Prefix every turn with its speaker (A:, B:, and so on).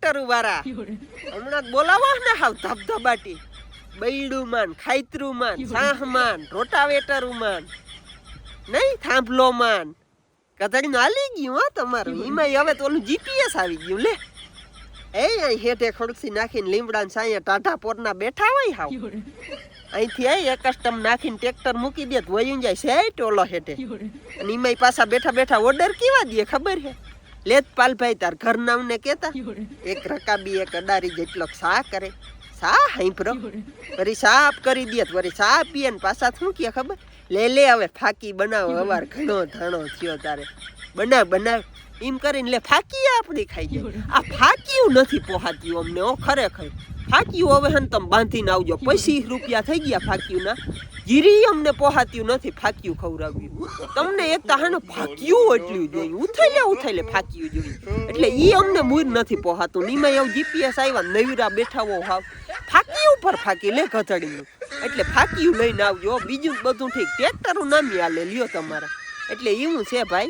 A: tractor વાળા હમણાં બોલાવો ને હાવ ધબધબાટી બૈડું માન ખાઈતરું માન સાહ માન રોટાવેટર માન નહીં થાંભલો માન કથળી હાલી ગયું હો તમારું એમાં હવે તો ઓલું જીપીએસ આવી ગયું લે અહીં હેઠે ખડકસી નાખીને લીમડા ને સાયા ટાઢા પોરના બેઠા હોય હાવ અહીંથી આઈ કસ્ટમ નાખીને ટ્રેક્ટર મૂકી દે તો વયું જાય સેટ ઓલો હેઠે અને એમાં પાછા બેઠા બેઠા ઓર્ડર કેવા દે ખબર હે લેત પાલભાઈ તાર ઘર નામને કેતા એક રકાબી એક અડારી જેટલો સા કરે સા હાંભરો વરી સાફ કરી દે વરી સા પીએ ને પાછા શું કે ખબર લે હવે ફાકી બનાવો અવાર ઘણો ધાણો થયો તારે બનાવ એમ કરીને લે ફાકી આપણી ખાઈ જાય આ ફાકીયું નથી પોહાત્યું અમને ઓ ખરેખર ફાકીયું હવે હન તમે બાંધીને આવજો 25 રૂપિયા થઈ ગયા ફાકીયુંના ગીરી અમને પોહાત્યું નથી ફાકીયું ખવડાવ્યું તમને એક તાહાનું ફાકીયું એટલું જોઈએ ઉથાઈ લે ફાકીયું જોઈએ એટલે ઈ અમને મૂર નથી પોહાતું નીમાં એવું જીપીએસ આવ્યા નવીરા બેઠાવો હાવ ફાકી ઉપર ફાકી લે ઘટડીનું એટલે ફાકીયું લઈને આવજો બીજું બધું ઠીક ટ્રેક્ટરનું નામ આલે લ્યો તમારા એટલે એવું છે ભાઈ